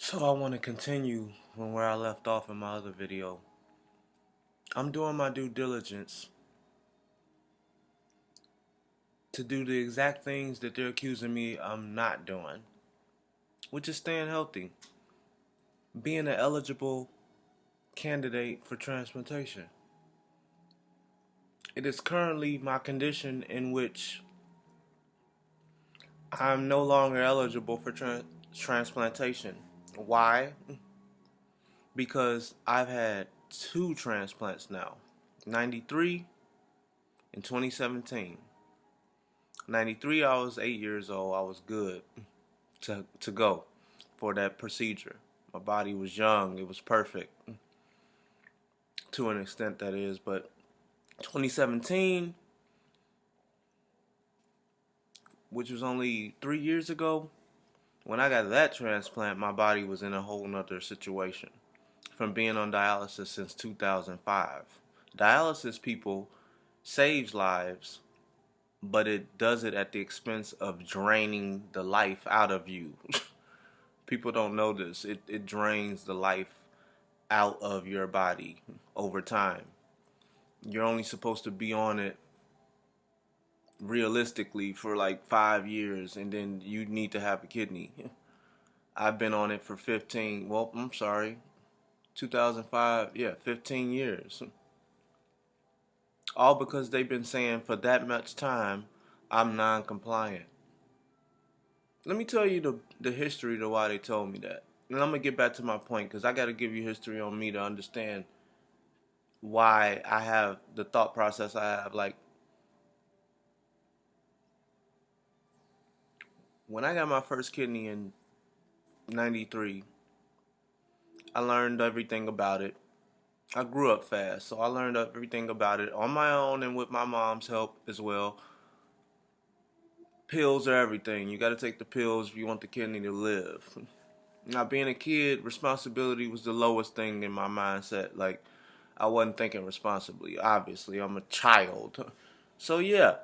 So I want to continue from where I left off in my other video. I'm doing my due diligence to do the exact things that they're accusing me I'm not doing, which is staying healthy, being an eligible candidate for transplantation. It is currently my condition in which I'm no longer eligible for transplantation. Why? Because I've had two transplants now, 93 and 2017. 93, I was 8 years old. I was good to go for that procedure. My body was young. It was perfect to an extent, that is. But 2017, which was only 3 years ago, when I got that transplant, my body was in a whole nother situation from being on dialysis since 2005. Dialysis, people, saves lives, but it does it at the expense of draining the life out of you. People don't know this. It drains the life out of your body over time. You're only supposed to be on it realistically for like 5 years, and then you need to have a kidney. I've been on it for 15, well, I'm sorry, 2005, yeah, 15 years. All because they've been saying for that much time, I'm non-compliant. Let me tell you the history to why they told me that. And I'm going to get back to my point because I got to give you history on me to understand why I have the thought process I have. Like, when I got my first kidney in 93, I learned everything about it. I grew up fast, so I learned everything about it on my own and with my mom's help as well. Pills are everything. You got to take the pills if you want the kidney to live. Now, being a kid, responsibility was the lowest thing in my mindset. Like, I wasn't thinking responsibly. Obviously, I'm a child. So, yeah,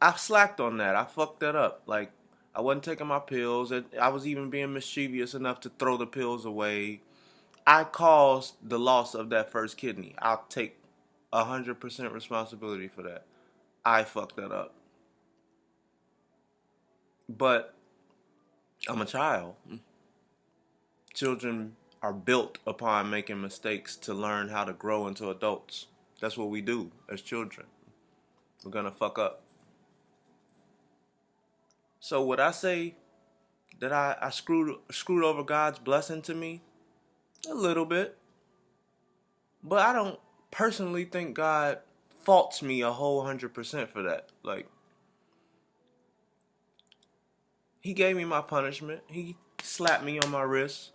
I slacked on that. I fucked that up. Like, I wasn't taking my pills. I was even being mischievous enough to throw the pills away. I caused the loss of that first kidney. I'll take 100% responsibility for that. I fucked that up. But I'm a child. Children are built upon making mistakes to learn how to grow into adults. That's what we do as children. We're gonna fuck up. So would I say that I screwed over God's blessing to me? A little bit. But I don't personally think God faults me a whole 100% for that. Like, he gave me my punishment. He slapped me on my wrist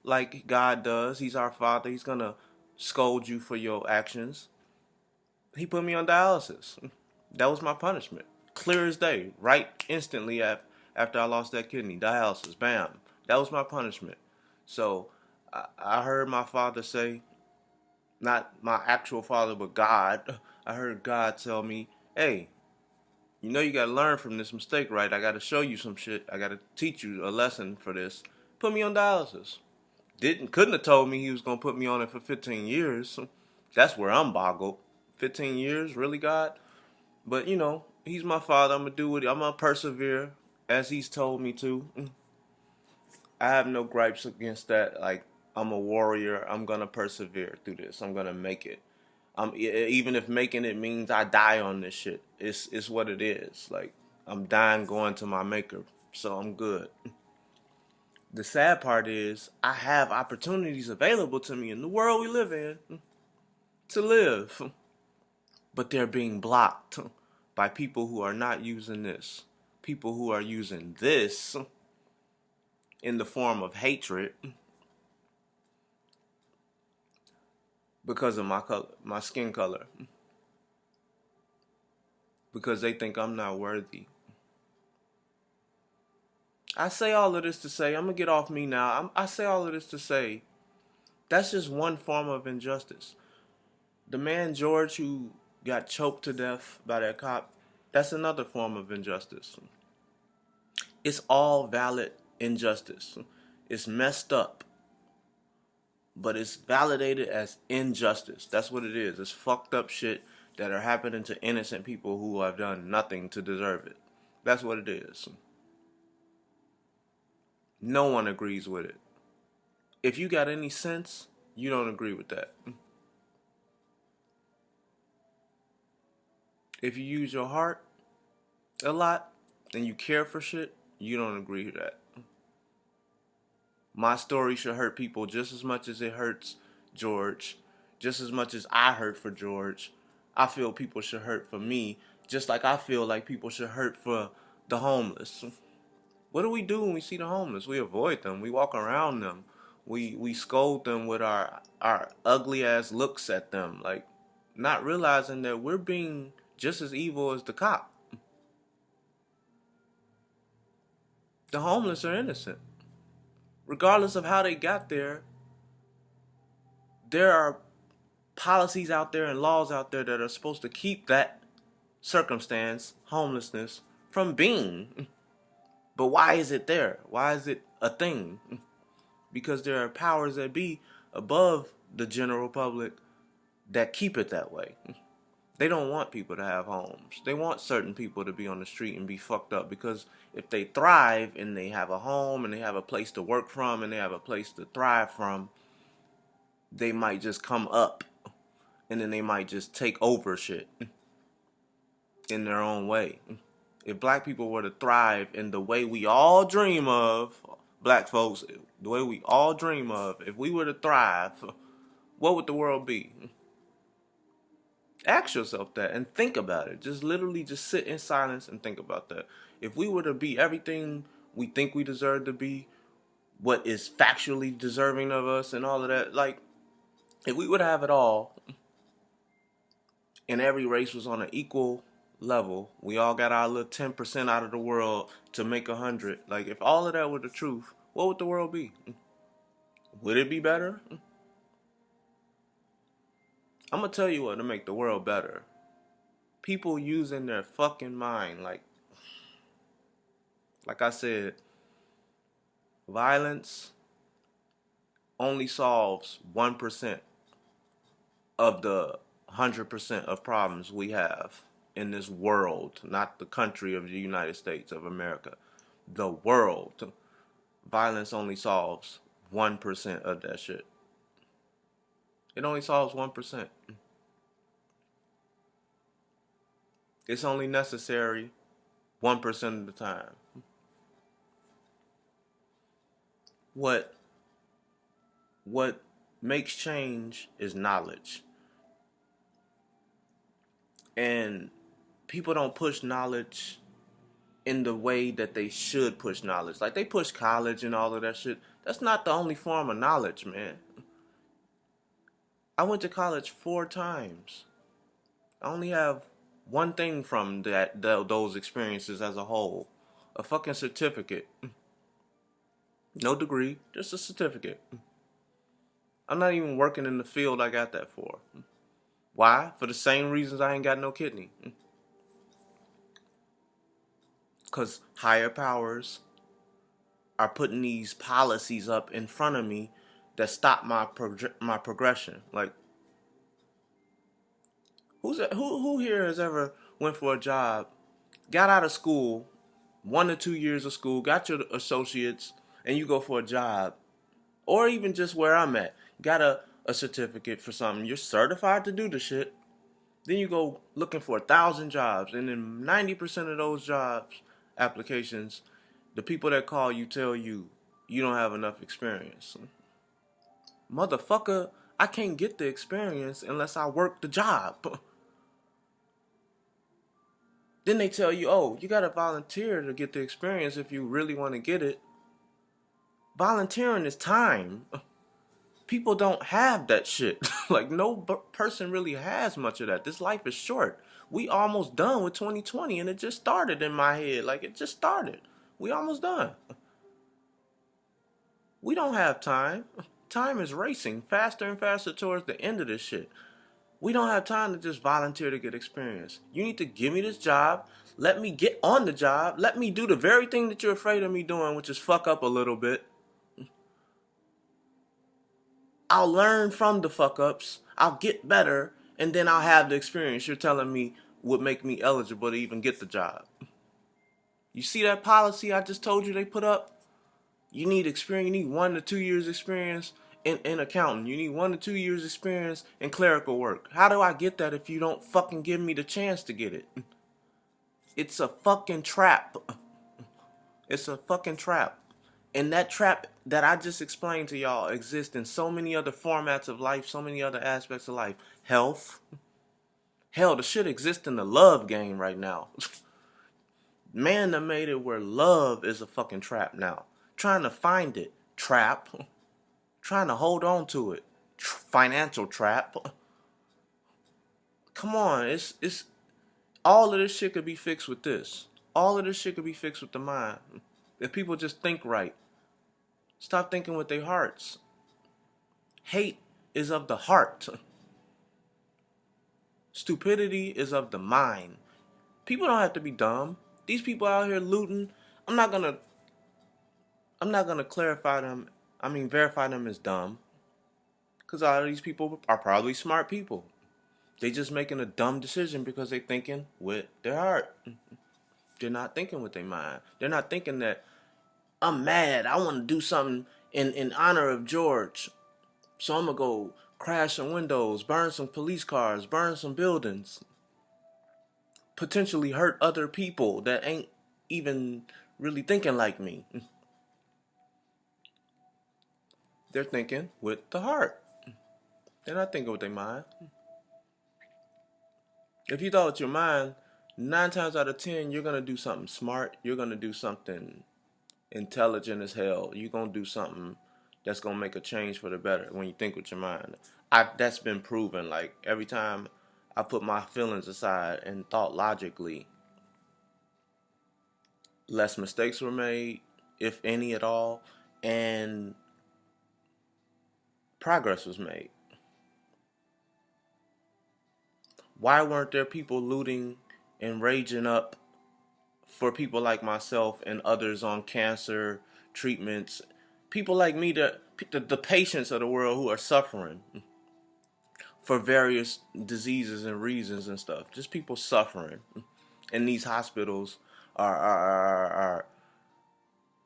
like God does. He's our Father. He's gonna scold you for your actions. He put me on dialysis. That was my punishment. Clear as day. Right instantly after I lost that kidney. Dialysis. Bam. That was my punishment. So I heard my father say, not my actual father, but God. I heard God tell me, hey, you know you gotta learn from this mistake, right? I gotta show you some shit. I gotta teach you a lesson for this. Put me on dialysis. Couldn't have told me he was gonna put me on it for 15 years. That's where I'm boggled. 15 years, really, God? But he's my father. I'm gonna do it. I'm gonna persevere as he's told me to. I have no gripes against that. Like, I'm a warrior. I'm gonna persevere through this. I'm gonna make it. Even if making it means I die on this shit. It's what it is. Like, I'm dying going to my maker, so I'm good. The sad part is I have opportunities available to me in the world we live in to live, but they're being blocked by people who are not using this. People who are using this in the form of hatred because of my color, my skin color, because they think I'm not worthy. I say all of this to say, I'm gonna get off me now. I say all of this to say that's just one form of injustice. The man George who got choked to death by that cop, that's another form of injustice. It's all valid injustice. It's messed up, but it's validated as injustice. That's what it is. It's fucked up shit that are happening to innocent people who have done nothing to deserve it. That's what it is. No one agrees with it. If you got any sense, you don't agree with that. If you use your heart a lot and you care for shit, you don't agree with that. My story should hurt people just as much as it hurts George, just as much as I hurt for George. I feel people should hurt for me, just like I feel like people should hurt for the homeless. What do we do when we see the homeless? We avoid them. We walk around them. We scold them with our ugly ass looks at them, like not realizing that we're being just as evil as the cop. The homeless are innocent. Regardless of how they got there are policies out there and laws out there that are supposed to keep that circumstance, homelessness, from being. But why is it there? Why is it a thing? Because there are powers that be above the general public that keep it that way. They don't want people to have homes. They want certain people to be on the street and be fucked up, because if they thrive and they have a home and they have a place to work from and they have a place to thrive from, they might just come up and then they might just take over shit in their own way. If black people were to thrive in the way we all dream of, black folks, the way we all dream of, if we were to thrive, what would the world be? Ask yourself that and think about it. Just literally just sit in silence and think about that. If we were to be everything we think we deserve to be, what is factually deserving of us and all of that, like, if we would have it all and every race was on an equal level, we all got our little 10% out of the world to make 100. Like, if all of that were the truth, what would the world be? Would it be better? I'm gonna tell you what to make the world better. People using their fucking mind. Like I said, violence only solves 1% of the 100% of problems we have in this world, not the country of the United States of America. The world. Violence only solves 1% of that shit. It only solves 1%. It's only necessary 1% of the time. What makes change is knowledge. And people don't push knowledge in the way that they should push knowledge. Like, they push college and all of that shit. That's not the only form of knowledge, man. I went to college 4 times. I only have one thing from those experiences as a whole. A fucking certificate. No degree, just a certificate. I'm not even working in the field I got that for. Why? For the same reasons I ain't got no kidney. Because higher powers are putting these policies up in front of me that stop my progression. Like, who here has ever went for a job, got out of school, 1 or 2 years of school, got your associates, and you go for a job, or even just where I'm at, got a certificate for something, you're certified to do the shit, then you go looking for 1,000 jobs, and then 90% of those jobs applications, the people that call you tell you you don't have enough experience. Motherfucker, I can't get the experience unless I work the job. Then they tell you, oh, you gotta volunteer to get the experience if you really want to get it. Volunteering is time. People don't have that shit. Like, no person really has much of that. This life is short. We almost done with 2020, and it just started in my head. Like, it just started. We almost done. We don't have time. Time is racing faster and faster towards the end of this shit. We don't have time to just volunteer to get experience. You need to give me this job. Let me get on the job. Let me do the very thing that you're afraid of me doing, which is fuck up a little bit. I'll learn from the fuck ups. I'll get better, and then I'll have the experience you're telling me would make me eligible to even get the job. You see that policy I just told you they put up? You need experience. You need 1 to 2 years experience in accounting. You need 1 to 2 years experience in clerical work. How do I get that if you don't fucking give me the chance to get it? It's a fucking trap. It's a fucking trap. And that trap that I just explained to y'all exists in so many other formats of life, so many other aspects of life. Health. Hell, the shit exists in the love game right now. Man that made it where love is a fucking trap now. Trying to find it. Trap. Trying to hold on to it. Financial trap. Come on, it's all of this shit could be fixed with this. All of this shit could be fixed with the mind. If people just think right. Stop thinking with their hearts. Hate is of the heart. Stupidity is of the mind. People don't have to be dumb. These people out here looting, I'm not gonna verify them as dumb. Because all of these people are probably smart people. They just making a dumb decision because they thinking with their heart. They're not thinking with their mind. They're not thinking that I'm mad. I want to do something in honor of George. So I'm going to go crash some windows, burn some police cars, burn some buildings. Potentially hurt other people that ain't even really thinking like me. They're thinking with the heart. They're not thinking with their mind. If you thought with your mind, 9 times out of 10, you're going to do something smart. You're going to do something intelligent as hell. You're going to do something that's going to make a change for the better when you think with your mind. That's been proven. Like, every time I put my feelings aside and thought logically, less mistakes were made, if any at all, and progress was made. Why weren't there people looting and raging up for people like myself and others on cancer treatments? People like me, the patients of the world who are suffering for various diseases and reasons and stuff. Just people suffering. And these hospitals are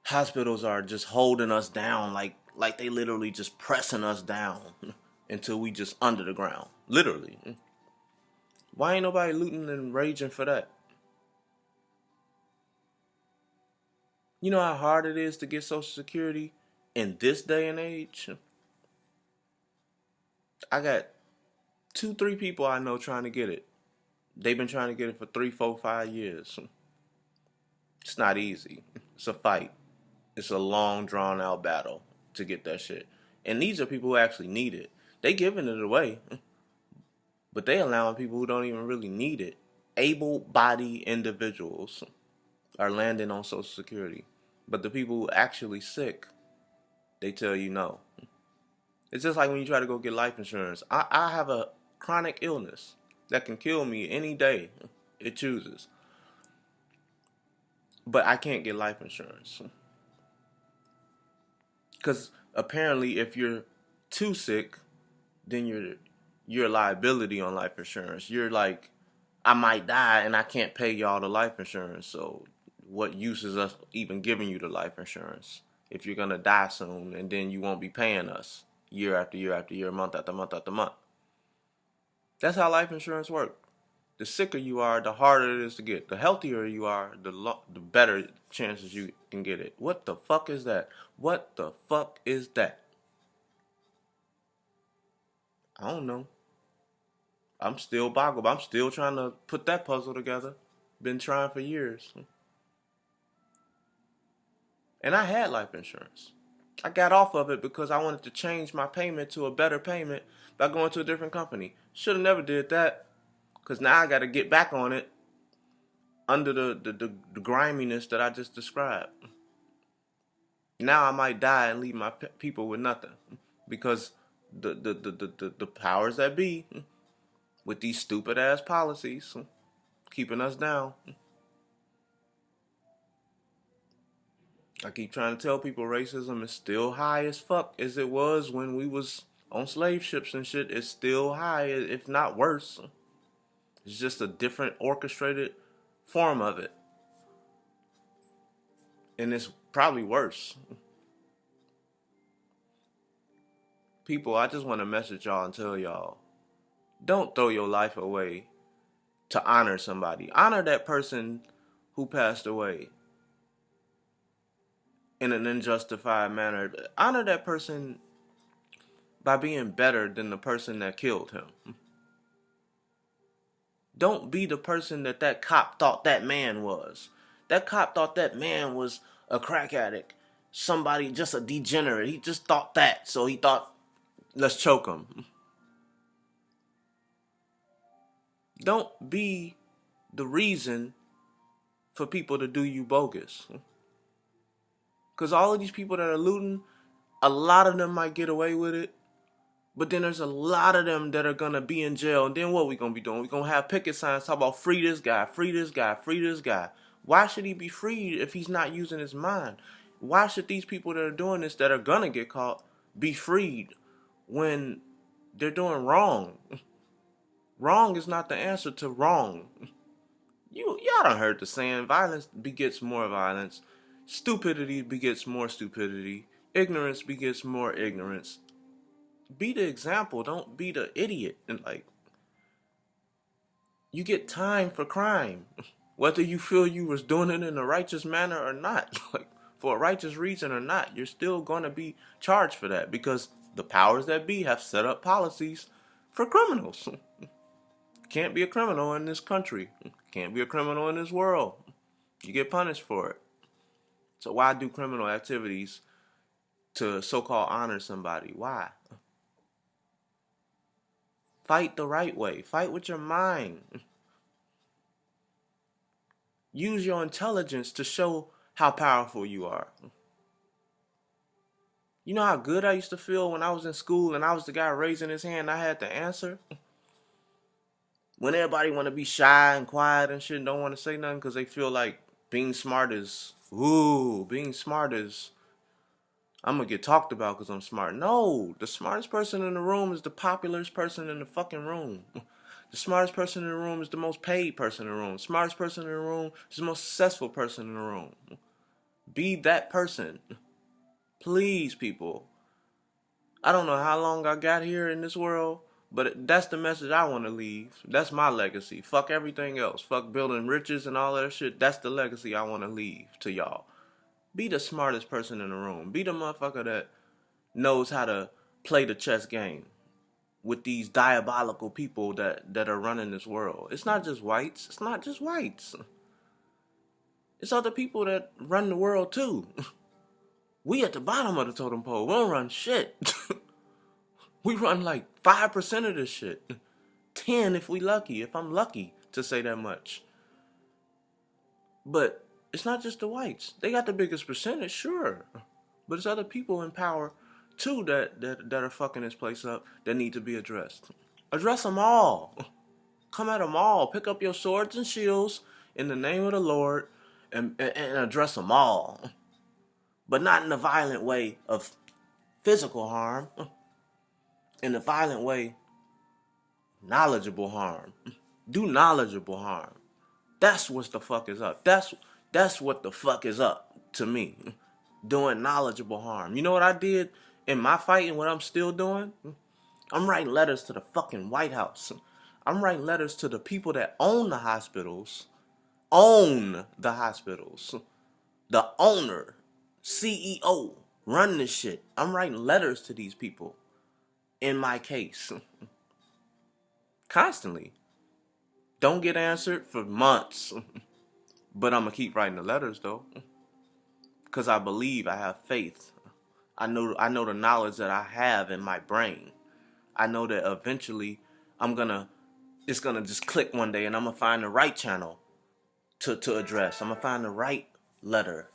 hospitals are just holding us down like they literally just pressing us down until we just under the ground. Literally. Why ain't nobody looting and raging for that? You know how hard it is to get Social Security in this day and age? I got 2, 3 people I know trying to get it. They've been trying to get it for 3, 4, 5 years. It's not easy. It's a fight. It's a long, drawn out battle to get that shit. And these are people who actually need it. They giving it away, but they allowing people who don't even really need it. Able-bodied individuals are landing on Social Security. But the people who actually sick, they tell you no. It's just like when you try to go get life insurance. I have a chronic illness that can kill me any day it chooses. But I can't get life insurance. Because apparently if you're too sick, then you're a liability on life insurance. You're like, I might die and I can't pay y'all the life insurance. So what use is us even giving you the life insurance if you're going to die soon and then you won't be paying us year after year after year, month after month after month? That's how life insurance works. The sicker you are, the harder it is to get. The healthier you are, the better chances you can get it. What the fuck is that? What the fuck is that? I don't know. I'm still boggled. I'm still trying to put that puzzle together. Been trying for years. And I had life insurance. I got off of it because I wanted to change my payment to a better payment by going to a different company. Should have never did that. Because now I got to get back on it under the griminess that I just described. Now I might die and leave my people with nothing. Because the powers that be, with these stupid ass policies, keeping us down. I keep trying to tell people racism is still high as fuck as it was when we was on slave ships and shit is still high, if not worse. It's just a different orchestrated form of it. And it's probably worse. People, I just want to message y'all and tell y'all, don't throw your life away to honor somebody. Honor that person who passed away in an unjustified manner. Honor that person by being better than the person that killed him. Don't be the person that cop thought that man was. That cop thought that man was a crack addict, somebody, just a degenerate. He just thought that, so he thought, let's choke him. Don't be the reason for people to do you bogus. Because all of these people that are looting, a lot of them might get away with it. But then there's a lot of them that are going to be in jail. And then what we going to be doing? We're going to have picket signs talk about free this guy, free this guy, free this guy. Why should he be freed if he's not using his mind? Why should these people that are doing this, that are going to get caught, be freed when they're doing wrong? Wrong is not the answer to wrong. Y'all done heard the saying, violence begets more violence. Stupidity begets more stupidity. Ignorance begets more ignorance. Be the example. Don't be the idiot. And you get time for crime, whether you feel you was doing it in a righteous manner or not, for a righteous reason or not. You're still going to be charged for that because the powers that be have set up policies for criminals. Can't be a criminal in this country. Can't be a criminal in this world. You get punished for it. So why do criminal activities to so-called honor somebody? Why? Fight the right way. Fight with your mind. Use your intelligence to show how powerful you are. You know how good I used to feel when I was in school and I was the guy raising his hand and I had the answer? When everybody want to be shy and quiet and shit and don't want to say nothing because they feel like being smart is, I'm going to get talked about because I'm smart. No, the smartest person in the room is the popularest person in the fucking room. The smartest person in the room is the most paid person in the room. The smartest person in the room is the most successful person in the room. Be that person. Please, people. I don't know how long I got here in this world, but that's the message I want to leave. That's my legacy. Fuck everything else. Fuck building riches and all that shit. That's the legacy I want to leave to y'all. Be the smartest person in the room. Be the motherfucker that knows how to play the chess game with these diabolical people that are running this world. It's not just whites. It's not just whites. It's other people that run the world too. We at the bottom of the totem pole. We don't run shit. We run like 5% of this shit. 10 if we lucky. If I'm lucky to say that much. But it's not just the whites. They got the biggest percentage, sure. But it's other people in power too that are fucking this place up that need to be addressed. Address them all. Come at them all. Pick up your swords and shields in the name of the Lord and address them all. But not in a violent way of physical harm. In a violent way, knowledgeable harm. Do knowledgeable harm. That's what the fuck is up. That's what the fuck is up to me. Doing knowledgeable harm. You know what I did in my fight and what I'm still doing? I'm writing letters to the fucking White House. I'm writing letters to the people that own the hospitals. Own the hospitals. The owner, CEO, run this shit. I'm writing letters to these people in my case. Constantly. Don't get answered for months. But I'm going to keep writing the letters though. Because I believe, I have faith. I know the knowledge that I have in my brain. I know that eventually it's gonna just click one day and I'm gonna find the right channel to address. I'm gonna find the right letter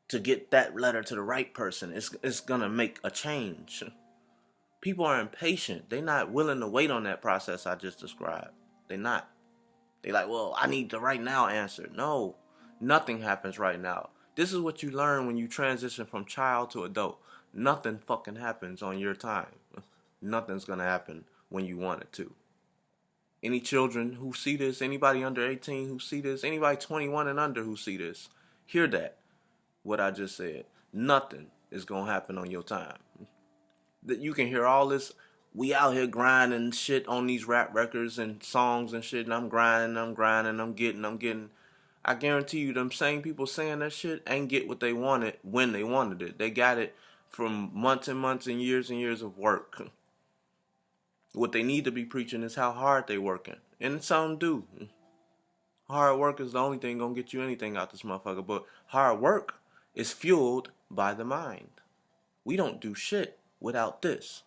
to get that letter to the right person. It's gonna make a change. People are impatient. They're not willing to wait on that process I just described. They're not. They're like, well, I need the right now answer. No, nothing happens right now. This is what you learn when you transition from child to adult. Nothing fucking happens on your time. Nothing's gonna happen when you want it to. Any children who see this, anybody under 18 who see this, anybody 21 and under who see this, hear that, what I just said. Nothing is gonna happen on your time. That you can hear all this, we out here grinding shit on these rap records and songs and shit, and I'm grinding, I'm getting. I guarantee you them same people saying that shit ain't get what they wanted when they wanted it. They got it from months and years of work. What they need to be preaching is how hard they working. And some do. Hard work is the only thing gonna get you anything out this motherfucker. But hard work is fueled by the mind. We don't do shit without this.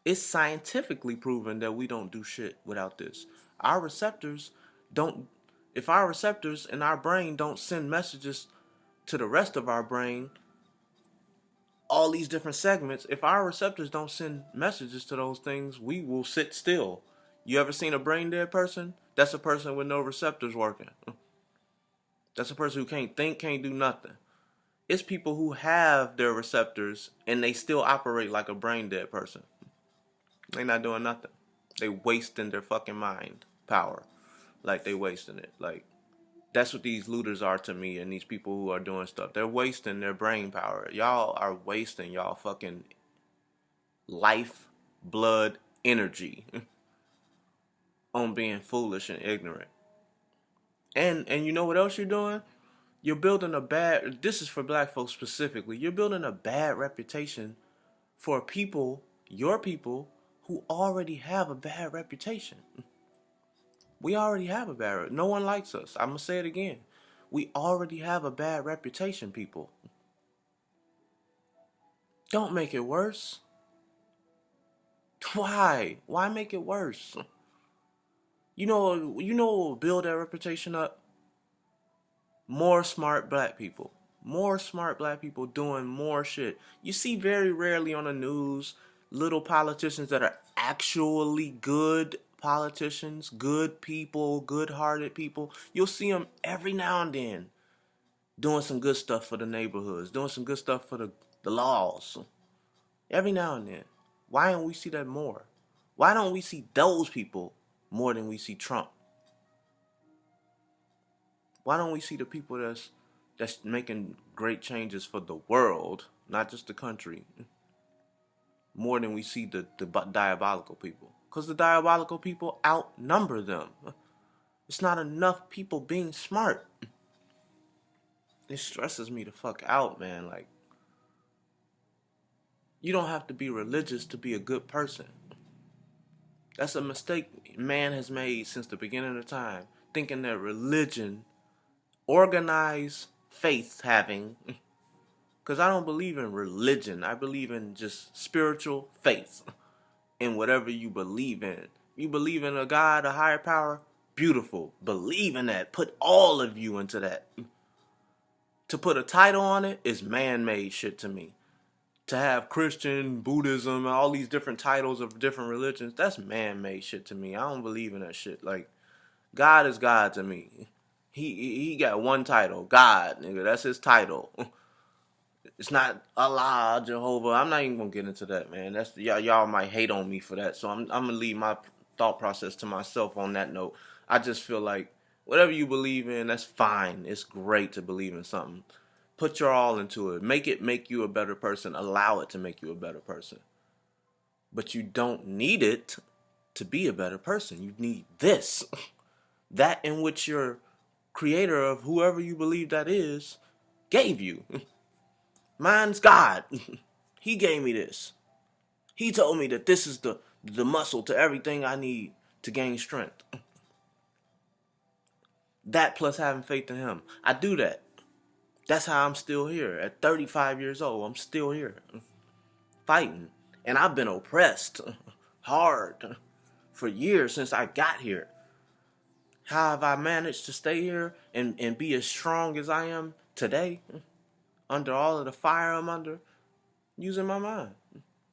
It's scientifically proven that we don't do shit without this. Our receptors don't, if our receptors in our brain don't send messages to the rest of our brain, all these different segments, if our receptors don't send messages to those things, we will sit still. You ever seen a brain dead person? That's a person with no receptors working. That's a person who can't think, can't do nothing. It's people who have their receptors and they still operate like a brain dead person. They not doing nothing. They wasting their fucking mind power. Like they wasting it. Like that's what these looters are to me and these people who are doing stuff. They're wasting their brain power. Y'all are wasting y'all fucking life, blood, energy on being foolish and ignorant. And you know what else you're doing? You're building a bad, this is for black folks specifically, you're building a bad reputation for people, your people, who already have a bad reputation. We already have a bad, no one likes us. I'm going to say it again. We already have a bad reputation, people. Don't make it worse. Why? Why make it worse? You know what will build that reputation up? More smart black people. More smart black people doing more shit. You see very rarely on the news little politicians that are actually good politicians, good people, good-hearted people. You'll see them every now and then doing some good stuff for the neighborhoods, doing some good stuff for the laws. Every now and then. Why don't we see that more? Why don't we see those people more than we see Trump? Why don't we see the people that's making great changes for the world, not just the country, more than we see the diabolical people? Because the diabolical people outnumber them. It's not enough people being smart. It stresses me the fuck out, man. Like, you don't have to be religious to be a good person. That's a mistake man has made since the beginning of time, thinking that religion, organized faith having, because I don't believe in religion. I believe in just spiritual faith in whatever you believe in. You believe in a God, a higher power, beautiful. Believe in that. Put all of you into that. To put a title on it is man-made shit to me. To have Christian, Buddhism, all these different titles of different religions, that's man-made shit to me. I don't believe in that shit. Like, God is God to me. He got one title, God, nigga. That's his title. It's not Allah, Jehovah. I'm not even gonna get into that, man. That's y'all might hate on me for that. So I'm gonna leave my thought process to myself on that note. I just feel like whatever you believe in, that's fine. It's great to believe in something. Put your all into it. Make it make you a better person. Allow it to make you a better person. But you don't need it to be a better person. You need this. That in which your creator of whoever you believe that is gave you. Mine's God. He gave me this. He told me that this is the muscle to everything I need to gain strength. That plus having faith in him. I do that. That's how I'm still here. At 35 years old, I'm still here. Fighting. And I've been oppressed hard for years since I got here. How have I managed to stay here and be as strong as I am today? Under all of the fire I'm under? Using my mind.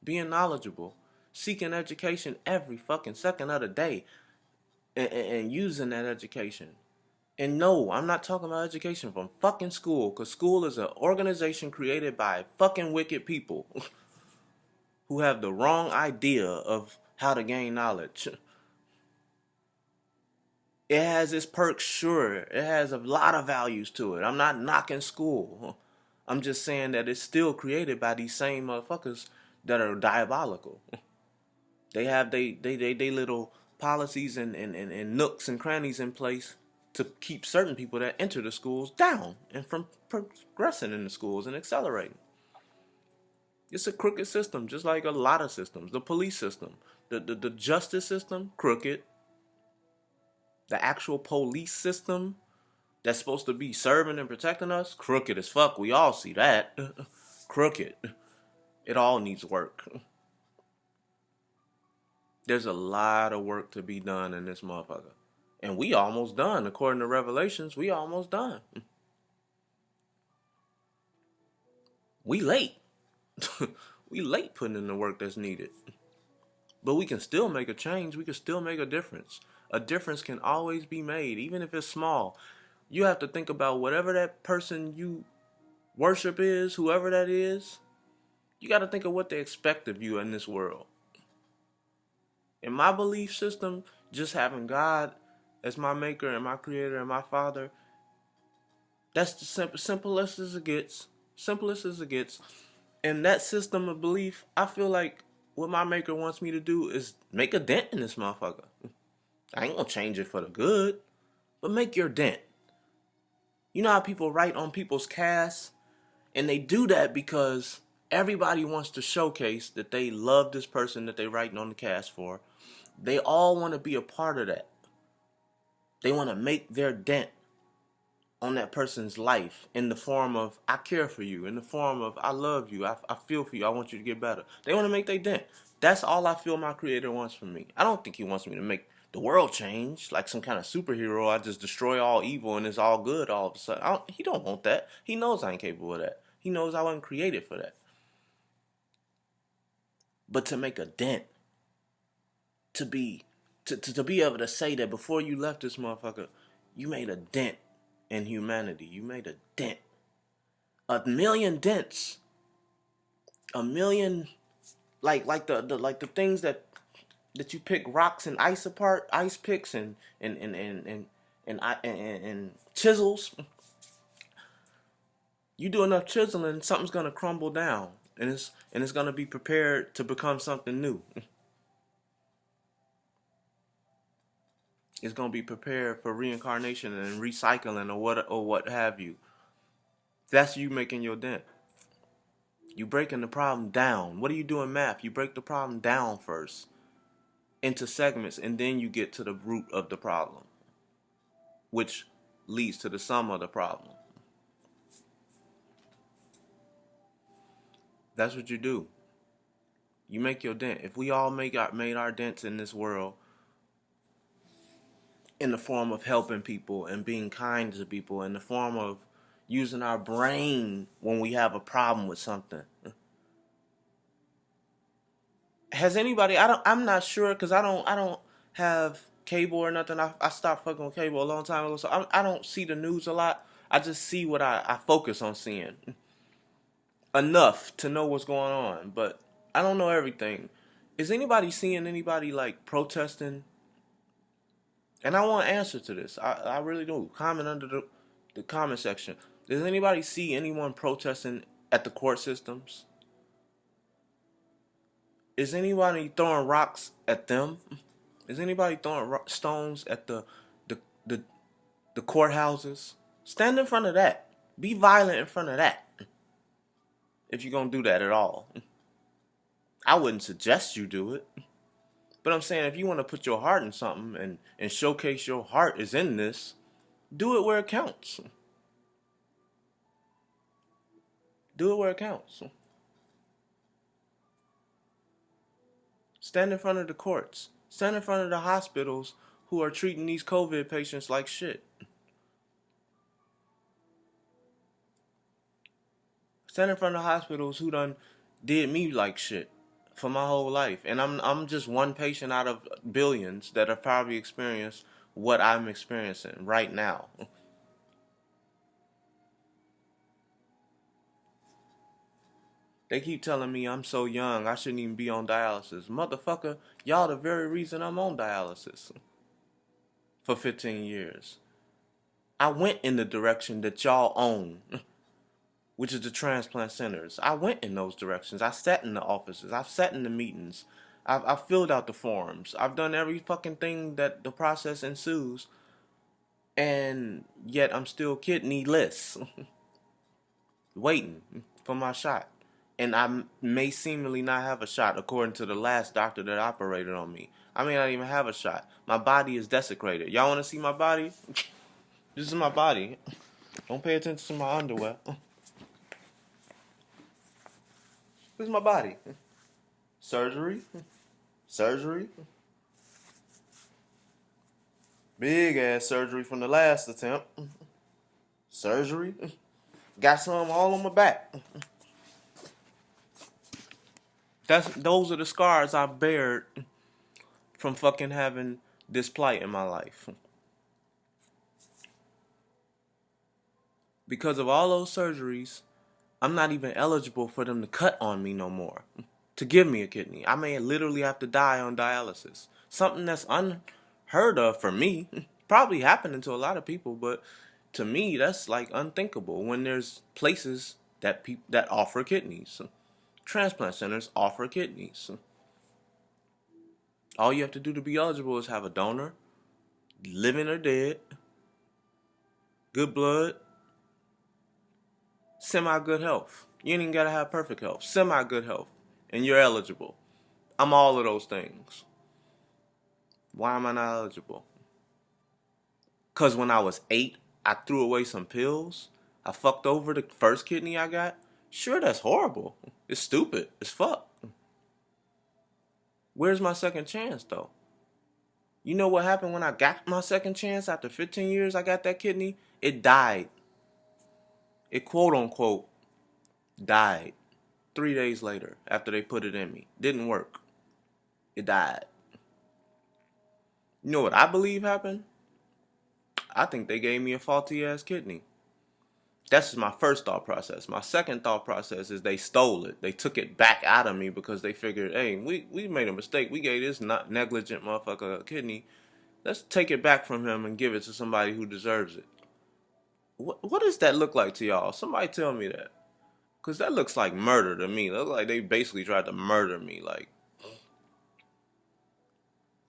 Being knowledgeable. Seeking education every fucking second of the day. And using that education. And no, I'm not talking about education from fucking school, because school is an organization created by fucking wicked people who have the wrong idea of how to gain knowledge. It has its perks, sure. It has a lot of values to it. I'm not knocking school. I'm just saying that it's still created by these same motherfuckers that are diabolical. They have they little policies and nooks and crannies in place to keep certain people that enter the schools down and from progressing in the schools and accelerating. It's a crooked system, just like a lot of systems. The police system, the justice system, crooked. The actual police system that's supposed to be serving and protecting us, crooked as fuck. We all see that. Crooked. It all needs work. There's a lot of work to be done in this motherfucker. And we almost done. According to Revelations, we almost done. We late. We late putting in the work that's needed. But we can still make a change. We can still make a difference. A difference can always be made, even if it's small. You have to think about whatever that person you worship is, whoever that is. You got to think of what they expect of you in this world. In my belief system, just having God as my maker and my creator and my father, that's the simplest as it gets. Simplest as it gets. In that system of belief, I feel like what my maker wants me to do is make a dent in this motherfucker. I ain't gonna change it for the good, but make your dent. You know how people write on people's casts? And they do that because everybody wants to showcase that they love this person that they're writing on the cast for. They all want to be a part of that. They want to make their dent on that person's life in the form of I care for you, in the form of I love you, I feel for you, I want you to get better. They want to make their dent. That's all I feel my creator wants from me. I don't think he wants me to make the world change like some kind of superhero. I just destroy all evil and it's all good all of a sudden. He don't want that. He knows I ain't capable of that. He knows I wasn't created for that. But to make a dent, to be to be able to say that before you left this motherfucker, you made a dent in humanity. You made a dent. A million dents. A million like the things that you pick rocks and ice apart, ice picks and chisels. You do enough chiseling, something's gonna crumble down, and it's gonna be prepared to become something new. It's gonna be prepared for reincarnation and recycling or what have you. That's you making your dent. You breaking the problem down. What do you do in math? You break the problem down first into segments, and then you get to the root of the problem, which leads to the sum of the problem. That's what you do. You make your dent. If we all made our dents in this world in the form of helping people and being kind to people, in the form of using our brain when we have a problem with something. Has anybody? I'm not sure because I don't have cable or nothing. I stopped fucking with cable a long time ago, so I don't see the news a lot. I just see what I focus on seeing enough to know what's going on, but I don't know everything. Is anybody seeing anybody like protesting? And I want an answer to this. I really do. Comment under the comment section. Does anybody see anyone protesting at the court systems? Is anybody throwing rocks at them? Is anybody throwing stones at the the the courthouses? Stand in front of that. Be violent in front of that. If you're gonna do that at all, I wouldn't suggest you do it. But I'm saying if you want to put your heart in something and showcase your heart is in this, do it where it counts. Do it where it counts. Stand in front of the courts. Stand in front of the hospitals who are treating these COVID patients like shit. Stand in front of hospitals who done did me like shit for my whole life. And I'm just one patient out of billions that have probably experienced what I'm experiencing right now. They keep telling me I'm so young, I shouldn't even be on dialysis. Motherfucker, y'all the very reason I'm on dialysis for 15 years. I went in the direction that y'all own, which is the transplant centers. I went in those directions. I sat in the offices. I've sat in the meetings. I've filled out the forms. I've done every fucking thing that the process ensues. And yet I'm still kidneyless, waiting for my shot. And I may seemingly not have a shot according to the last doctor that operated on me. I may not even have a shot. My body is desecrated. Y'all want to see my body? This is my body. Don't pay attention to my underwear. This is my body. Surgery. Surgery. Big ass surgery from the last attempt. Surgery. Got some all on my back. Those are the scars I bared from fucking having this plight in my life. Because of all those surgeries, I'm not even eligible for them to cut on me no more. To give me a kidney. I may literally have to die on dialysis. Something that's unheard of for me. Probably happening to a lot of people, but to me that's like unthinkable when there's places that offer kidneys. Transplant centers offer kidneys. All you have to do to be eligible is have a donor, living or dead, good blood, semi-good health. You ain't even gotta have perfect health. Semi-good health. And you're eligible. I'm all of those things. Why am I not eligible? Because when I was 8, I threw away some pills. I fucked over the first kidney I got. Sure, that's horrible. It's stupid. It's fuck. Where's my second chance, though? You know what happened when I got my second chance after 15 years I got that kidney? It died. It quote unquote died 3 days later after they put it in me. Didn't work. It died. You know what I believe happened? I think they gave me a faulty ass kidney. That's just my first thought process. My second thought process is they stole it. They took it back out of me because they figured, hey, we made a mistake. We gave this not negligent motherfucker a kidney. Let's take it back from him and give it to somebody who deserves it. What does that look like to y'all? Somebody tell me that. Because that looks like murder to me. It looks like they basically tried to murder me. Like,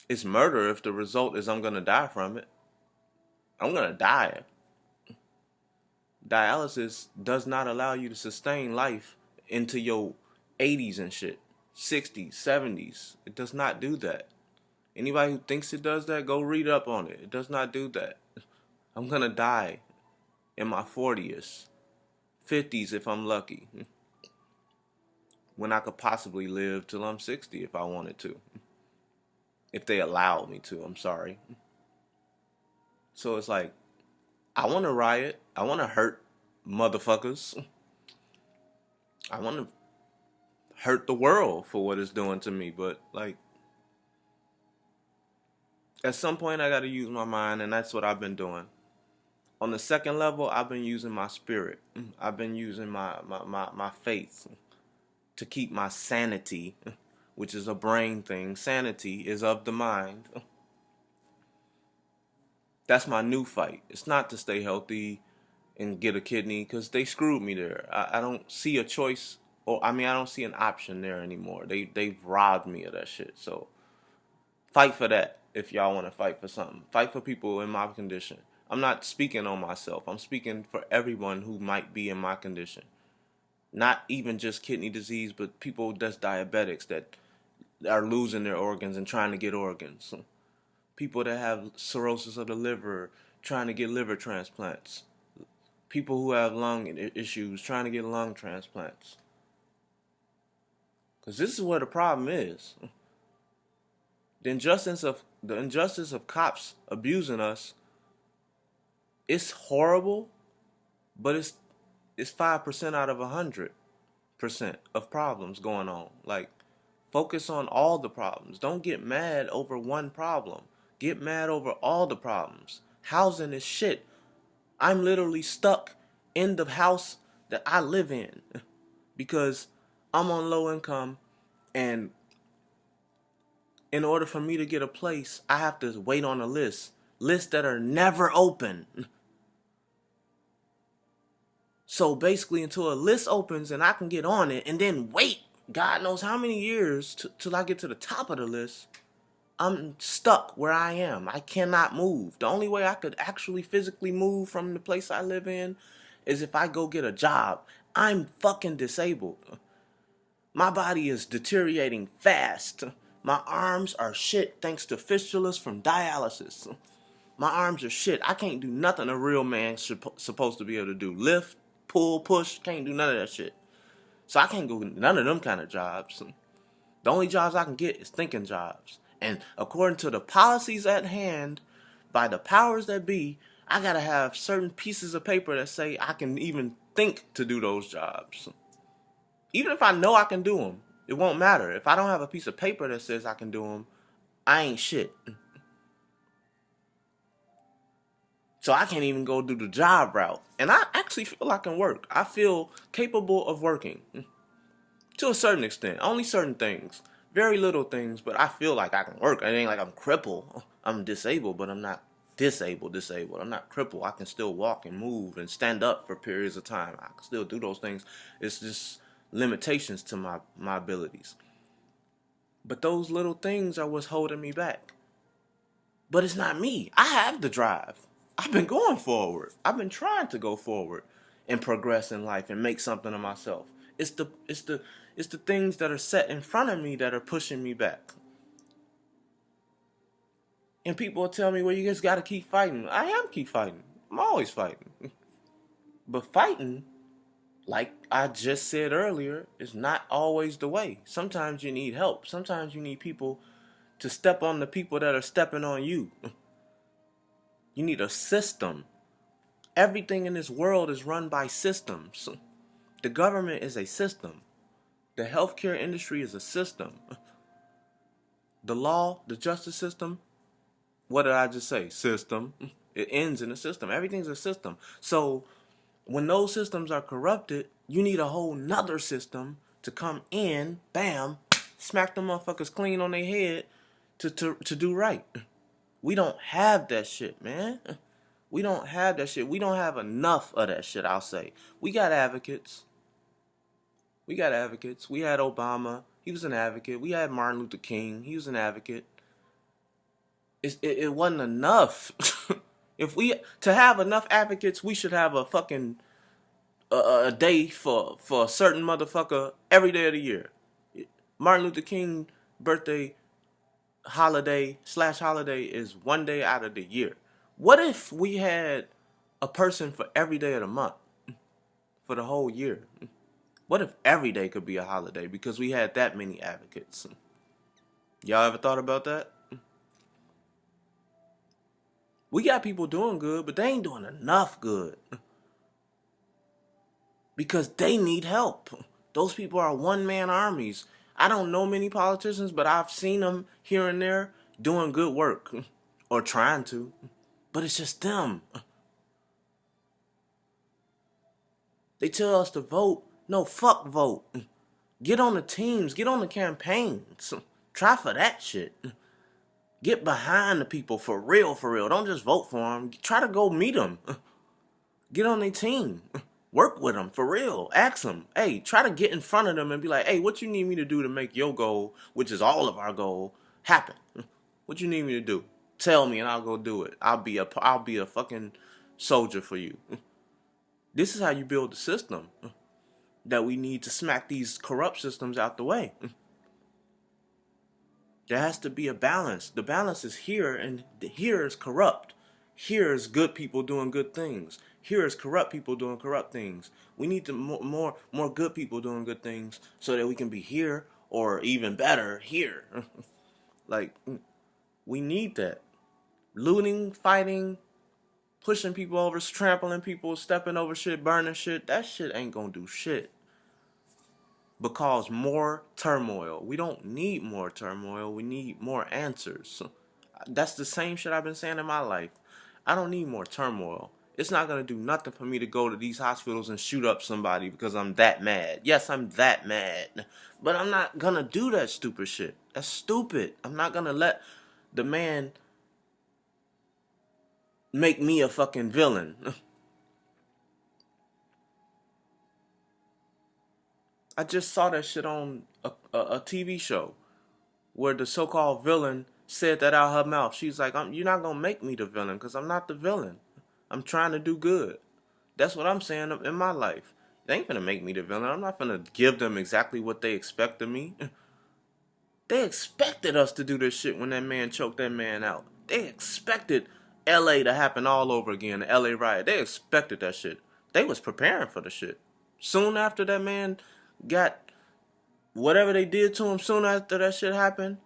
it's murder if the result is I'm going to die from it. I'm going to die. Dialysis does not allow you to sustain life into your 80s and shit. 60s, 70s. It does not do that. Anybody who thinks it does that, go read up on it. It does not do that. I'm going to die in my 40s, 50s if I'm lucky. When I could possibly live till I'm 60 if I wanted to. If they allowed me to, I'm sorry. So it's like, I want to riot. I want to hurt motherfuckers. I want to hurt the world for what it's doing to me. But, like, at some point I got to use my mind, and that's what I've been doing. On the second level, I've been using my spirit. I've been using my faith to keep my sanity, which is a brain thing. Sanity is of the mind. That's my new fight. It's not to stay healthy and get a kidney because they screwed me there. I don't see a choice, or I don't see an option there anymore. They've robbed me of that shit. So fight for that if y'all want to fight for something. Fight for people in my condition. I'm not speaking on myself. I'm speaking for everyone who might be in my condition. Not even just kidney disease, but people that's diabetics that are losing their organs and trying to get organs. People that have cirrhosis of the liver trying to get liver transplants. People who have lung issues trying to get lung transplants. Because this is where the problem is. The injustice of cops abusing us, it's horrible, but it's 5% out of 100% of problems going on. Like, focus on all the problems. Don't get mad over one problem. get mad over all the problems. Housing is shit. I'm literally stuck in the house that I live in because I'm on low income, and in order for me to get a place, I have to wait on a lists that are never open. So basically, until a list opens and I can get on it, and then wait, God knows how many years till I get to the top of the list, I'm stuck where I am. I cannot move. The only way I could actually physically move from the place I live in is if I go get a job. I'm fucking disabled. My body is deteriorating fast. My arms are shit thanks to fistulas from dialysis. My arms are shit. I can't do nothing a real man supposed to be able to do. Lift, pull, push, can't do none of that shit. So I can't go none of them kind of jobs. The only jobs I can get is thinking jobs. And according to the policies at hand, by the powers that be, I gotta have certain pieces of paper that say I can even think to do those jobs. Even if I know I can do them, it won't matter. If I don't have a piece of paper that says I can do them, I ain't shit. So I can't even go do the job route. And I actually feel I can work. I feel capable of working. To a certain extent. Only certain things. Very little things, but I feel like I can work. It ain't like I'm crippled. I'm disabled, but I'm not disabled. I'm not crippled. I can still walk and move and stand up for periods of time. I can still do those things. It's just limitations to my abilities. But those little things are what's holding me back. But it's not me. I have the drive. I've been going forward. I've been trying to go forward and progress in life and make something of myself. It's the things that are set in front of me that are pushing me back. And people will tell me, well, you just gotta keep fighting. I am keep fighting. I'm always fighting. But fighting, like I just said earlier, is not always the way. Sometimes you need help. Sometimes you need people to step on the people that are stepping on you. You need a system. Everything in this world is run by systems. The government is a system. The healthcare industry is a system. The law, the justice system, what did I just say? System. It ends in a system. Everything's a system. So when those systems are corrupted, you need a whole nother system to come in, bam, smack the motherfuckers clean on their head to do right. We don't have that shit, man. We don't have that shit. We don't have enough of that shit, I'll say. We got advocates. We got advocates. We had Obama. He was an advocate. We had Martin Luther King. He was an advocate. It wasn't enough. If we to have enough advocates, we should have a fucking a day for a certain motherfucker every day of the year. Martin Luther King birthday holiday is one day out of the year. What if we had a person for every day of the month for the whole year? What if every day could be a holiday because we had that many advocates? Y'all ever thought about that? We got people doing good, but they ain't doing enough good because they need help. Those people are one-man armies. I don't know many politicians, but I've seen them here and there doing good work or trying to, but it's just them. They tell us to vote. No, fuck vote. Get on the teams. Get on the campaigns. Try for that shit. Get behind the people for real, for real. Don't just vote for them. Try to go meet them. Get on their team. Work with them, for real. Ask them. Hey, try to get in front of them and be like, hey, what you need me to do to make your goal, which is all of our goal, happen? What you need me to do? Tell me and I'll go do it. I'll be a fucking soldier for you. This is how you build the system that we need to smack these corrupt systems out the way. There has to be a balance. The balance is here, and here is corrupt. Here is good people doing good things. Here is corrupt people doing corrupt things. We need to more good people doing good things so that we can be here or even better here. Like, we need that. Looting, fighting, pushing people over, trampling people, stepping over shit, burning shit, that shit ain't gonna do shit. But cause more turmoil. We don't need more turmoil. We need more answers. That's the same shit I've been saying in my life. I don't need more turmoil. It's not gonna do nothing for me to go to these hospitals and shoot up somebody because I'm that mad. Yes, I'm that mad. But I'm not gonna do that stupid shit. That's stupid. I'm not gonna let the man make me a fucking villain. I just saw that shit on a TV show where the so-called villain said that out her mouth. She's like, "You're not gonna make me the villain because I'm not the villain. I'm trying to do good." That's what I'm saying in my life. They ain't gonna make me the villain. I'm not gonna give them exactly what they expect of me. They expected us to do this shit when that man choked that man out. They expected LA to happen all over again, the LA riot. They expected that shit. They was preparing for the shit. Soon after that man got whatever they did to him, soon after that shit happened,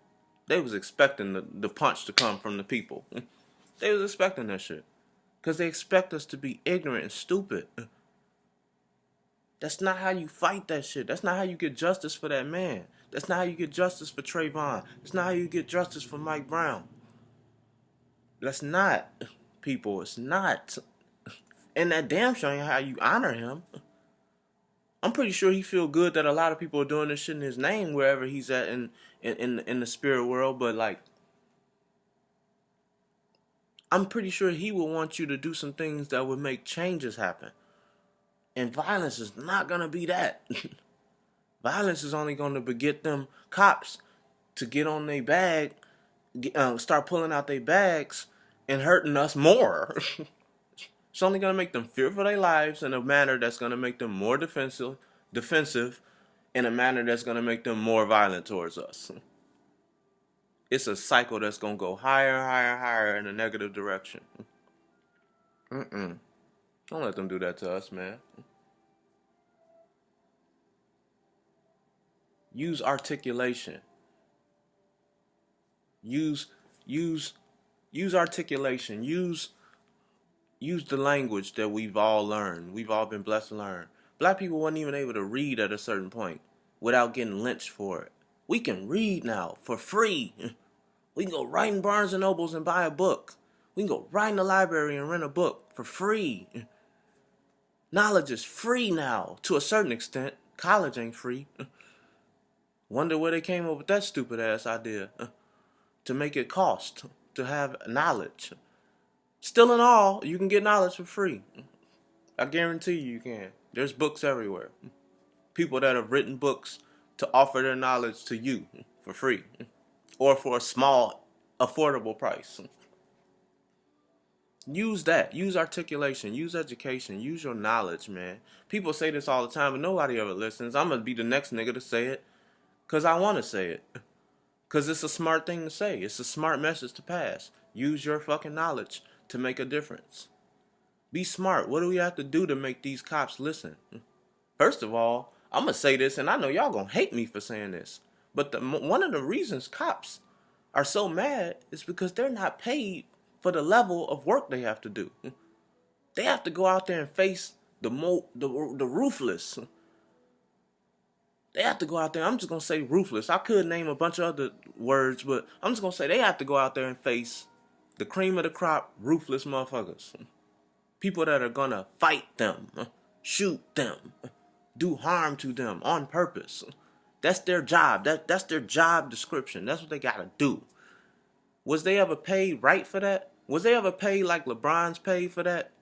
they was expecting the punch to come from the people. They was expecting that shit. Because they expect us to be ignorant and stupid. That's not how you fight that shit. That's not how you get justice for that man. That's not how you get justice for Trayvon. That's not how you get justice for Mike Brown. That's not, people. It's not. And that damn sure ain't how you honor him. I'm pretty sure he feel good that a lot of people are doing this shit in his name wherever he's at in the spirit world. But like, I'm pretty sure he will want you to do some things that would make changes happen. And violence is not gonna be that. Violence is only gonna beget them cops to get on their bag, start pulling out their bags and hurting us more. It's only gonna make them fear for their lives in a manner that's gonna make them more defensive, in a manner that's gonna make them more violent towards us. It's a cycle that's gonna go higher, higher, higher in a negative direction. Don't let them do that to us, man. Use articulation. Use use use articulation. Use the language that we've all learned. We've all been blessed to learn. Black people weren't even able to read at a certain point without getting lynched for it. We can read now for free. We can go right in Barnes and Nobles and buy a book. We can go right in the library and rent a book for free. Knowledge is free now, to a certain extent. College ain't free. Wonder where they came up with that stupid ass idea to make it cost to have knowledge. Still in all, you can get knowledge for free. I guarantee you can. There's books everywhere. People that have written books to offer their knowledge to you for free or for a small, affordable price. Use that. Use articulation. Use education. Use your knowledge, man. People say this all the time, but nobody ever listens. I'm going to be the next nigga to say it because I want to say it. Because it's a smart thing to say. It's a smart message to pass. Use your fucking knowledge to make a difference. Be smart. What do we have to do to make these cops listen? First of all, I'm going to say this, and I know y'all going to hate me for saying this, but one of the reasons cops are so mad is because they're not paid for the level of work they have to do. They have to go out there and face the ruthless. They have to go out there. I'm just going to say ruthless. I could name a bunch of other words, but I'm just going to say they have to go out there and face the cream of the crop, ruthless motherfuckers. People that are going to fight them, shoot them, do harm to them on purpose. That's their job. That's their job description. That's what they got to do. Was they ever paid right for that? Was they ever paid like LeBron's paid for that?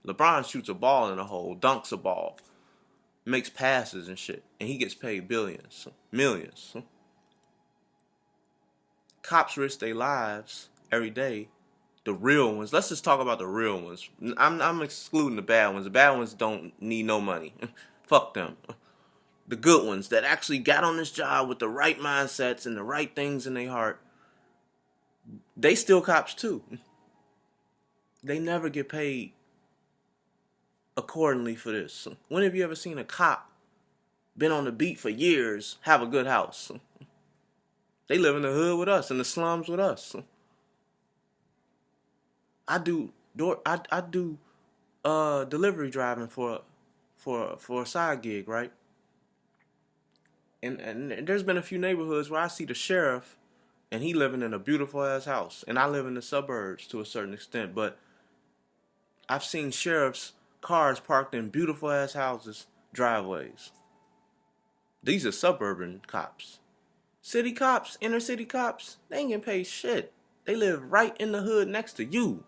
LeBron shoots a ball in a hole, dunks a ball, makes passes and shit, and he gets paid billions, millions. Cops risk their lives every day. The real ones. Let's just talk about the real ones. I'm excluding the bad ones. The bad ones don't need no money. Fuck them. The good ones that actually got on this job with the right mindsets and the right things in their heart, they still cops too. They never get paid accordingly for this. When have you ever seen a cop been on the beat for years have a good house? They live in the hood with us, in the slums with us. I do delivery driving for a side gig, right? And there's been a few neighborhoods where I see the sheriff and he living in a beautiful ass house, and I live in the suburbs to a certain extent, but I've seen sheriffs' cars parked in beautiful ass houses, driveways. These are suburban cops. City cops, inner city cops, they ain't getting paid shit. They live right in the hood next to you.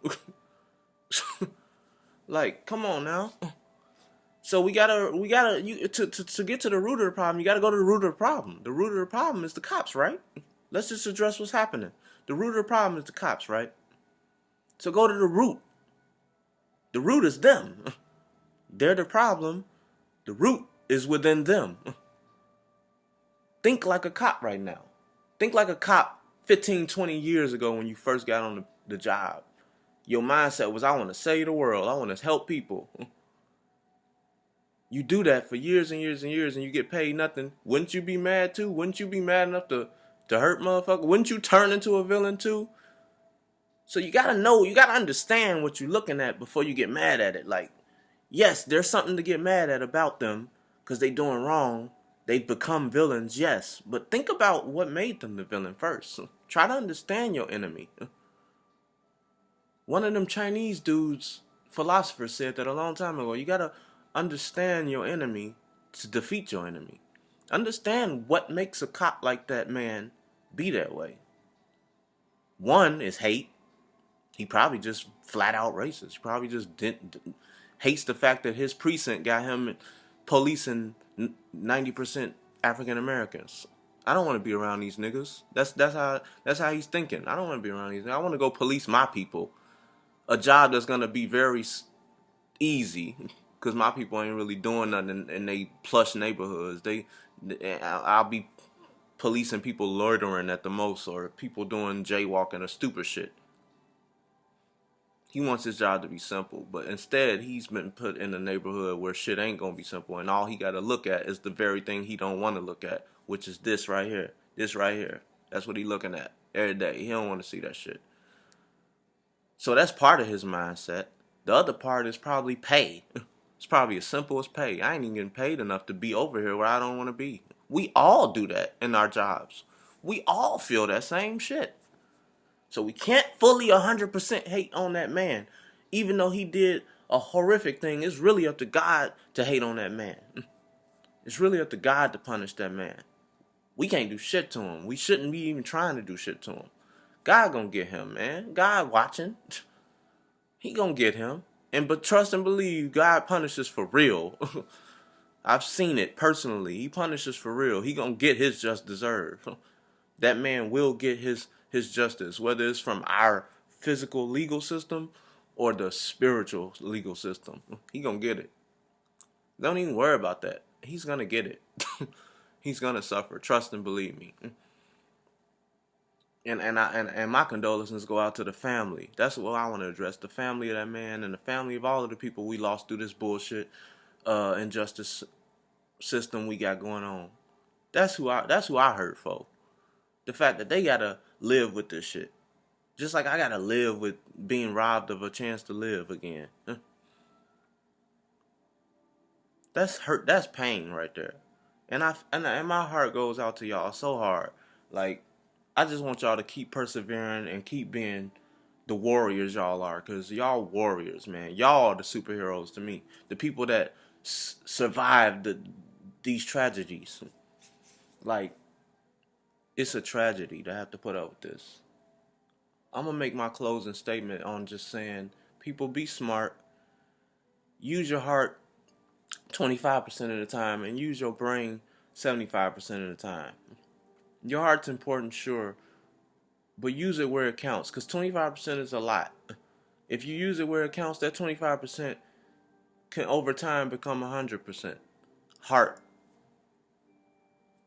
Like, come on now. So to get to the root of the problem, you gotta go to the root of the problem. The root of the problem is the cops, right? Let's just address what's happening. The root of the problem is the cops, right? So go to the root. The root is them. They're the problem. The root is within them. Think like a cop right now. Think like a cop 15, 20 years ago when you first got on the job. Your mindset was, I want to save the world. I want to help people. You do that for years and years and years and you get paid nothing. Wouldn't you be mad too? Wouldn't you be mad enough to hurt motherfucker? Wouldn't you turn into a villain too? So you gotta know, you gotta understand what you're looking at before you get mad at it. Like, yes, there's something to get mad at about them because they doing wrong. They've become villains, yes. But think about what made them the villain first. So try to understand your enemy. One of them Chinese dudes, philosophers, said that a long time ago. You gotta understand your enemy to defeat your enemy. Understand what makes a cop like that man be that way. One is hate. He probably just flat out racist. He probably just hates the fact that his precinct got him policing 90% African Americans. I don't want to be around these niggas. That's how he's thinking. I don't want to be around these niggas. I want to go police my people. A job that's gonna be very easy because my people ain't really doing nothing in they plush neighborhoods. I'll be policing people loitering at the most, or people doing jaywalking or stupid shit. He wants his job to be simple, but instead he's been put in a neighborhood where shit ain't gonna be simple, and all he gotta look at is the very thing he don't want to look at, which is this right here. This right here. That's what he looking at every day. He don't want to see that shit. So that's part of his mindset. The other part is probably pay. It's probably as simple as pay. I ain't even getting paid enough to be over here where I don't want to be. We all do that in our jobs. We all feel that same shit. So we can't fully 100% hate on that man. Even though he did a horrific thing, it's really up to God to hate on that man. It's really up to God to punish that man. We can't do shit to him. We shouldn't be even trying to do shit to him. God gonna get him, man. God watching. He gonna get him. But trust and believe, God punishes for real. I've seen it personally. He punishes for real. He gonna get his just deserve. That man will get his justice, whether it's from our physical legal system or the spiritual legal system. He gonna get it. Don't even worry about that. He's gonna get it. He's gonna suffer. Trust and believe me. And my condolences go out to the family. That's what I want to address. The family of that man and the family of all of the people we lost through this bullshit injustice system we got going on. That's who I hurt for. The fact that they gotta live with this shit. Just like I gotta live with being robbed of a chance to live again. That's hurt. That's pain right there. And my heart goes out to y'all so hard. Like, I just want y'all to keep persevering and keep being the warriors y'all are, because y'all warriors, man. Y'all are the superheroes to me. The people that survived these tragedies. Like, it's a tragedy to have to put up with this. I'm going to make my closing statement on just saying, people, be smart. Use your heart 25% of the time and use your brain 75% of the time. Your heart's important, sure, but use it where it counts, because 25% is a lot. If you use it where it counts, that 25% can over time become 100%. Heart.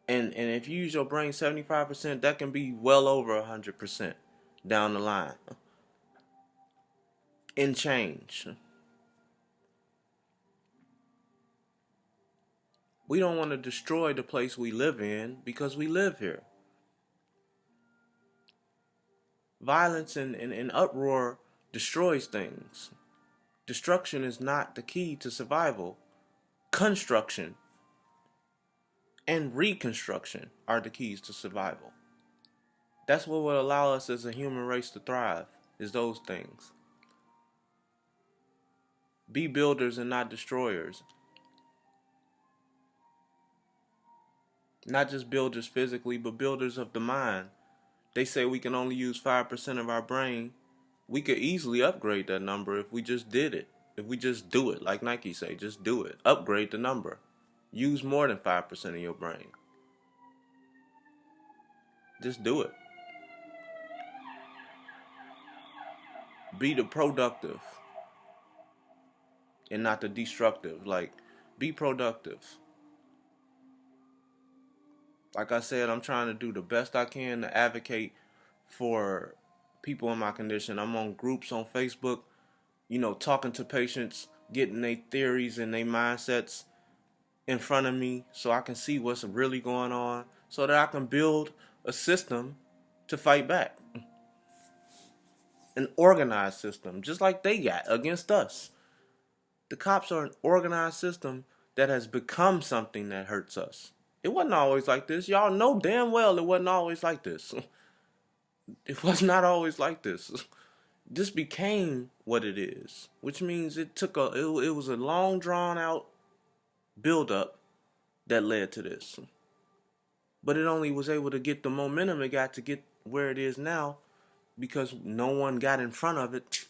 And if you use your brain 75%, that can be well over 100% down the line. In change. We don't want to destroy the place we live in because we live here. Violence and uproar destroys things. Destruction is not the key to survival. Construction and reconstruction are the keys to survival. That's what will allow us as a human race to thrive, is those things. Be builders and not destroyers. Not just builders physically, but builders of the mind. They say we can only use 5% of our brain. We could easily upgrade that number if we just did it. If we just do it, like Nike say, just do it. Upgrade the number. Use more than 5% of your brain. Just do it. Be the productive and not the destructive. Like, be productive. Like I said, I'm trying to do the best I can to advocate for people in my condition. I'm on groups on Facebook, talking to patients, getting their theories and their mindsets in front of me so I can see what's really going on so that I can build a system to fight back. An organized system, just like they got against us. The cops are an organized system that has become something that hurts us. It wasn't always like this. Y'all know damn well it wasn't always like this. It was not always like this. This became what it is, which means it was a long drawn out build up that led to this. But it only was able to get the momentum it got to get where it is now because no one got in front of it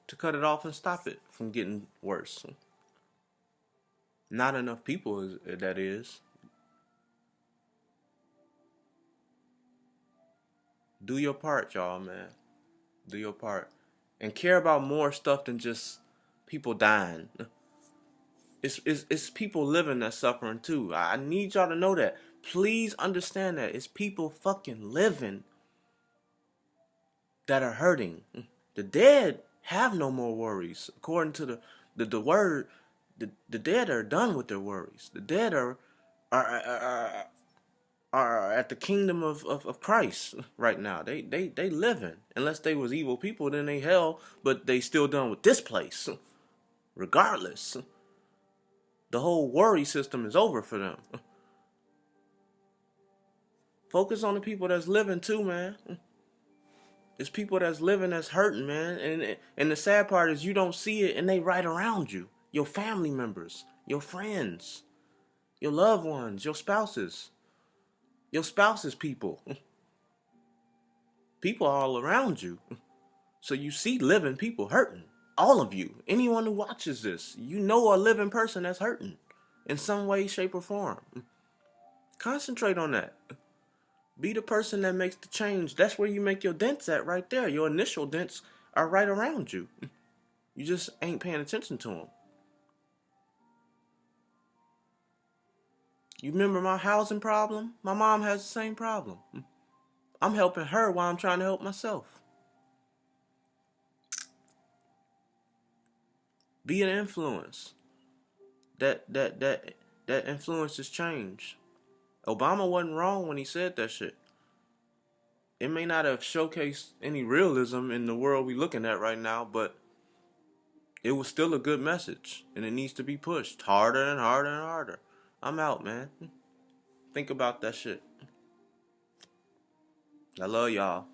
to cut it off and stop it from getting worse. Not enough people, that is. Do your part, y'all, man. Do your part. And care about more stuff than just people dying. It's people living that's suffering too. I need y'all to know that. Please understand that. It's people fucking living that are hurting. The dead have no more worries. According to the word, the dead are done with their worries. The dead are at the kingdom of Christ right now. They living. Unless they was evil people, then they hell, but they still done with this place. Regardless. The whole worry system is over for them. Focus on the people that's living too, man. It's people that's living that's hurting, man. And the sad part is you don't see it and they right around you. Your family members, your friends, your loved ones, your spouses. Your spouse's people. People all around you. So you see living people hurting. All of you. Anyone who watches this, you know a living person that's hurting. In some way, shape, or form. Concentrate on that. Be the person that makes the change. That's where you make your dents at right there. Your initial dents are right around you. You just ain't paying attention to them. You remember my housing problem? My mom has the same problem. I'm helping her while I'm trying to help myself. Be an influence. That influences change. Obama wasn't wrong when he said that shit. It may not have showcased any realism in the world we're looking at right now, but it was still a good message, and it needs to be pushed harder and harder and harder. I'm out, man. Think about that shit. I love y'all.